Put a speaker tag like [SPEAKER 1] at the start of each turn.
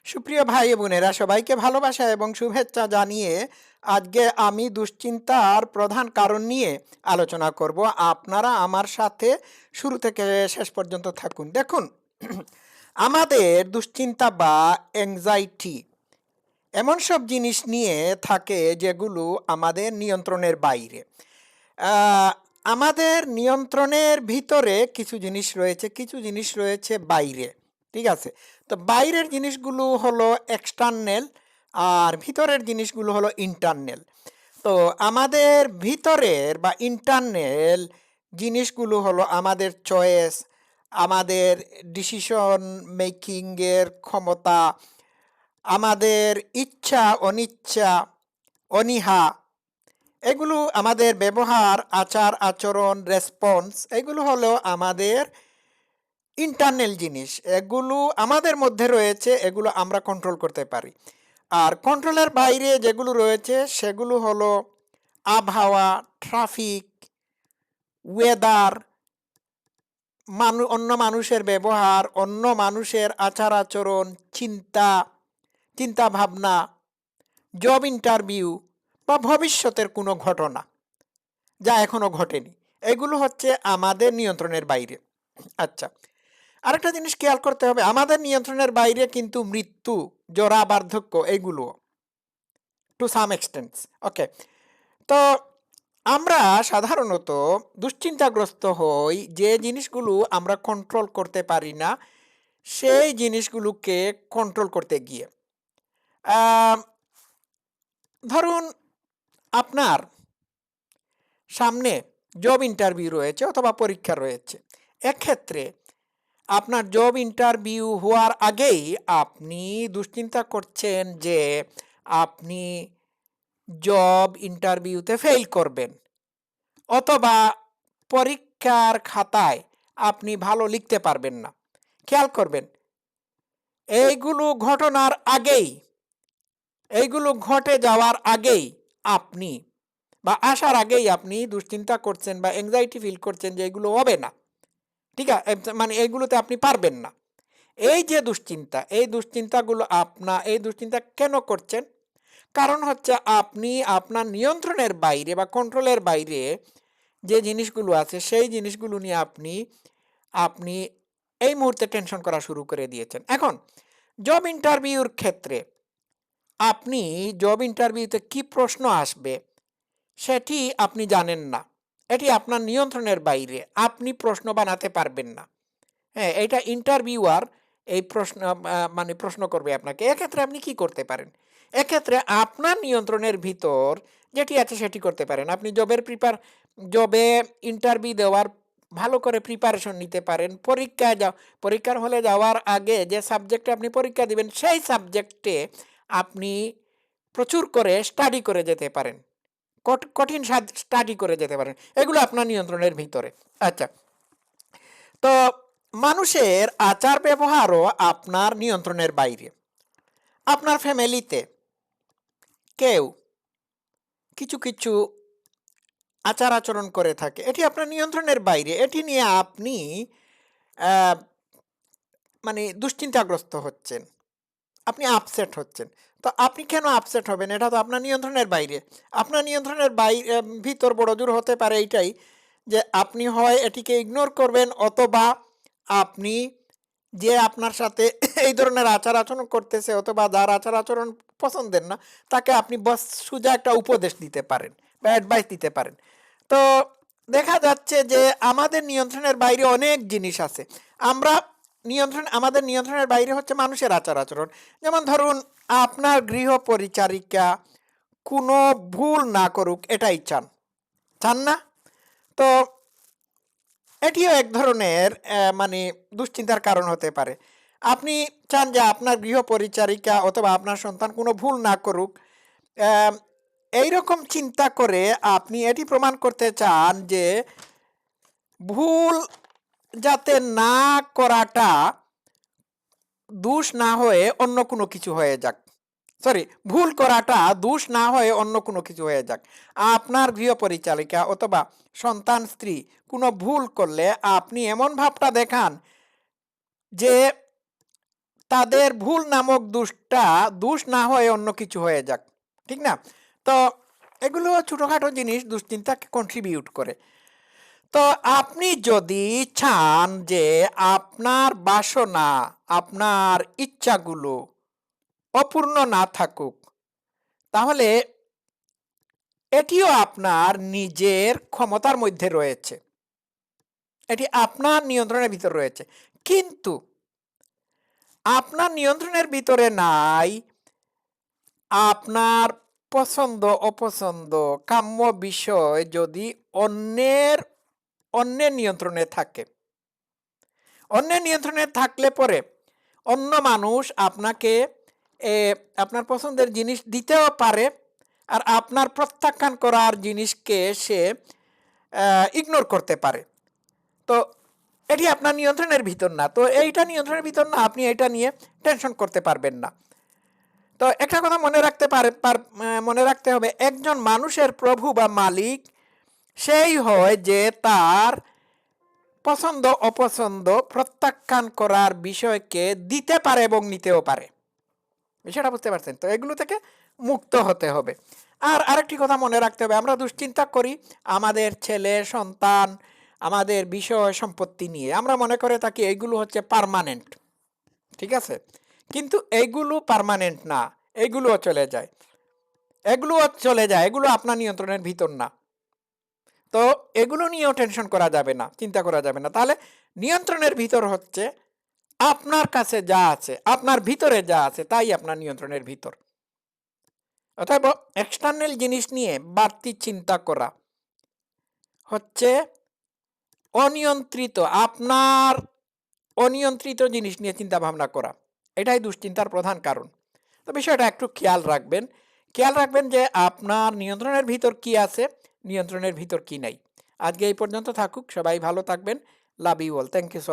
[SPEAKER 1] সুপ্রিয় ভাই বোনেরা, সবাইকে ভালোবাসা এবং শুভেচ্ছা জানিয়ে আজকে আমি দুশ্চিন্তার প্রধান কারণ নিয়ে আলোচনা করব। আপনারা আমার সাথে শুরু থেকে শেষ পর্যন্ত থাকুন। দেখুন, আমাদের দুশ্চিন্তা বা অ্যাংজাইটি এমন সব জিনিস নিয়ে থাকে যেগুলো আমাদের নিয়ন্ত্রণের বাইরে। আহ, আমাদের নিয়ন্ত্রণের ভিতরে কিছু জিনিস রয়েছে, কিছু জিনিস রয়েছে বাইরে। ঠিক আছে? তো বাইরের জিনিসগুলো হলো এক্সটার্নাল, আর ভিতরের জিনিসগুলো হলো ইন্টারনাল। তো আমাদের ভিতরের বা ইন্টারনাল জিনিসগুলো হলো আমাদের চয়েস, আমাদের ডিসিশন মেকিংয়ের ক্ষমতা, আমাদের ইচ্ছা অনিচ্ছা, অনীহা, এগুলো আমাদের ব্যবহার, আচার আচরণ, রেসপন্স, এগুলো হলো আমাদের ইন্টারনাল জিনিস। এগুলো আমাদের মধ্যে রয়েছে, এগুলো আমরা কন্ট্রোল করতে পারি। আর কন্ট্রোলের বাইরে যেগুলো রয়েছে সেগুলো হলো আবহাওয়া, ট্রাফিক, ওয়েদার, অন্য মানুষের ব্যবহার, অন্য মানুষের আচার আচরণ, চিন্তা, চিন্তা ভাবনা, জব ইন্টারভিউ বা ভবিষ্যতের কোনো ঘটনা যা এখনো ঘটেনি, এগুলো হচ্ছে আমাদের নিয়ন্ত্রণের বাইরে। আচ্ছা, আরেকটা জিনিস খেয়াল করতে হবে, আমাদের নিয়ন্ত্রণের বাইরে কিন্তু মৃত্যু, জরা, বার্ধক্য, এগুলো টু সাম এক্সটেন্ট। ওকে, তো আমরা সাধারণত দুশ্চিন্তাগ্রস্ত হই যে জিনিসগুলো আমরা কন্ট্রোল করতে পারি না, সেই জিনিসগুলোকে কন্ট্রোল করতে গিয়ে। আহ, ধরুন, আপনার সামনে জব ইন্টারভিউ রয়েছে অথবা পরীক্ষা রয়েছে। এক্ষেত্রে আপনার জব ইন্টারভিউ হওয়ার আগেই আপনি দুশ্চিন্তা করছেন যে আপনি জব ইন্টারভিউতে ফেল করবেন, অথবা পরীক্ষার খাতায় আপনি ভালো লিখতে পারবেন না। খেয়াল করবেন, এইগুলো ঘটনার আগেই, এইগুলো ঘটে যাওয়ার আগেই আপনি বা আসার আগেই আপনি দুশ্চিন্তা করছেন বা অ্যাংজাইটি ফিল করছেন যে এগুলো হবে না। ঠিক আছে, মানে এইগুলোতে আপনি পারবেন না। এই যে দুশ্চিন্তা, এই দুশ্চিন্তাগুলো এই দুশ্চিন্তা কেন করছেন? কারণ হচ্ছে আপনি আপনার নিয়ন্ত্রণের বাইরে বা কন্ট্রোলের বাইরে যে জিনিসগুলো আছে সেই জিনিসগুলো নিয়ে আপনি আপনি এই মুহূর্তে টেনশন করা শুরু করে দিয়েছেন। এখন জব ইন্টারভিউর ক্ষেত্রে আপনি জব ইন্টারভিউতে কি প্রশ্ন আসবে সেটি আপনি জানেন না, এটি আপনার নিয়ন্ত্রণের বাইরে, আপনি প্রশ্ন বানাতে পারবেন না। হ্যাঁ, এটা ইন্টারভিউয়ার এই প্রশ্ন মানে প্রশ্ন করবে আপনাকে। এক্ষেত্রে আপনি কি করতে পারেন? এক্ষেত্রে আপনার নিয়ন্ত্রণের ভিতর যেটি আছে সেটি করতে পারেন। আপনি জবে ইন্টারভিউ দেওয়ার ভালো করে প্রিপারেশন নিতে পারেন। পরীক্ষার হলে যাওয়ার আগে যে সাবজেক্টে আপনি পরীক্ষা দিবেন সেই সাবজেক্টে আপনি প্রচুর করে স্টাডি করে যেতে পারেন। কঠিন স্টাডি করে যেতে পারেন। এগুলো আপনার নিয়ন্ত্রণের ভিতরে। আচ্ছা, তো মানুষের আচার ব্যবহারও আপনার নিয়ন্ত্রণের বাইরে। আপনার ফ্যামিলিতে কেউ কিছু কিছু আচার আচরণ করে থাকে, এটি আপনার নিয়ন্ত্রণের বাইরে। এটি নিয়ে আপনি আহ, মানে দুশ্চিন্তাগ্রস্ত হচ্ছেন, আপনি আপসেট হচ্ছেন। তো আপনি কেন আপসেট হবেন? এটা তো আপনার নিয়ন্ত্রণের বাইরে। আপনার নিয়ন্ত্রণের ভিতর বড় জোর হতে পারে এইটাই যে আপনি হয় এটিকে ইগনোর করবেন, অথবা আপনি যে আপনার সাথে এই ধরনের আচার আচরণ করতেছে অথবা যার আচার আচরণ পছন্দের না, তাকে আপনি বস সোজা একটা উপদেশ দিতে পারেন বা অ্যাডভাইস দিতে পারেন। তো দেখা যাচ্ছে যে আমাদের নিয়ন্ত্রণের বাইরে অনেক জিনিস আছে। আমাদের নিয়ন্ত্রণের বাইরে হচ্ছে মানুষের আচার আচরণ। যেমন ধরুন, আপনার গৃহ পরিচারিকা কোনো ভুল না করুক, এটাই চান, চান না? তো এটিও এক ধরনের মানে দুশ্চিন্তার কারণ হতে পারে। আপনি চান যে আপনার গৃহ পরিচারিকা অথবা আপনার সন্তান কোনো ভুল না করুক। আম, এইরকম চিন্তা করে আপনি এটি প্রমাণ করতে চান যে ভুল যাতে না করাটা দোষ না হয়ে অন্য কোনো কিছু হয়ে যাক। সরি, ভুল করাটা দোষ না হয়ে অন্য কোনো কিছু হয়ে যাক। আপনার গৃহ পরিচালিকা অথবা সন্তান, স্ত্রী কোনো ভুল করলে আপনি এমন ভাবটা দেখান যে তাদের ভুল নামক দোষ না হয়ে অন্য কিছু হয়ে যাক, ঠিক না? তো এগুলো ছোটোখাটো জিনিস দুশ্চিন্তাকে কন্ট্রিবিউট করে। তো আপনি যদি চান যে আপনার বাসনা, আপনার ইচ্ছাগুলো অপূর্ণ না থাকুক, তাহলে এটিও আপনার নিজের ক্ষমতার মধ্যে রয়েছে, এটি আপনার নিয়ন্ত্রণের ভিতর রয়েছে। কিন্তু আপনার নিয়ন্ত্রণের ভিতরে নাই আপনার পছন্দ অপছন্দ, কাম্য বিষয় যদি অন্যের নিয়ন্ত্রণে থাকে। অন্যের নিয়ন্ত্রণে থাকলে পরে অন্য মানুষ আপনাকে আপনার পছন্দের জিনিস দিতেও পারে, আর আপনার প্রত্যাখ্যান করার জিনিসকে সে ইগনোর করতে পারে। তো এটি আপনার নিয়ন্ত্রণের ভিতর না। তো এইটা নিয়ন্ত্রণের ভিতর না, আপনি এটা নিয়ে টেনশন করতে পারবেন না। তো একটা কথা মনে রাখতে হবে, একজন মানুষের প্রভু বা মালিক সেই হয় যে তার পছন্দ অপছন্দ প্রত্যাখ্যান করার বিষয়কে দিতে পারে এবং নিতেও পারে। বিষয়টা বুঝতে পারছেন? তো এগুলো থেকে মুক্ত হতে হবে। আর আরেকটি কথা মনে রাখতে হবে, আমরা দুশ্চিন্তা করি আমাদের ছেলে সন্তান, আমাদের বিষয় সম্পত্তি নিয়ে। আমরা মনে করে থাকি এইগুলো হচ্ছে পার্মানেন্ট, ঠিক আছে? কিন্তু এইগুলো পার্মানেন্ট না, এগুলো চলে যায়, এগুলো আপনার নিয়ন্ত্রণের ভিতর না। তো এগুলো নিয়েও টেনশন করা যাবে না, চিন্তা করা যাবে না। তাহলে নিয়ন্ত্রণের ভিতর হচ্ছে আপনার কাছে যা আছে, আপনার ভিতরে যা আছে তাই আপনার নিয়ন্ত্রণের ভিতর। অতএব এক্সটার্নাল জিনিস নিয়ে বাড়তি চিন্তা করা হচ্ছে আপনার অনিয়ন্ত্রিত জিনিস নিয়ে চিন্তা ভাবনা করা, এটাই দুশ্চিন্তার প্রধান কারণ। তো বিষয়টা একটু খেয়াল রাখবেন যে আপনার নিয়ন্ত্রণের ভিতর কি আছে, নিয়ন্ত্রণের ভিতর কি নাই। আজকে এই পর্যন্ত থাকুক, সবাই ভালো থাকবেন। Love you all, thank you so much.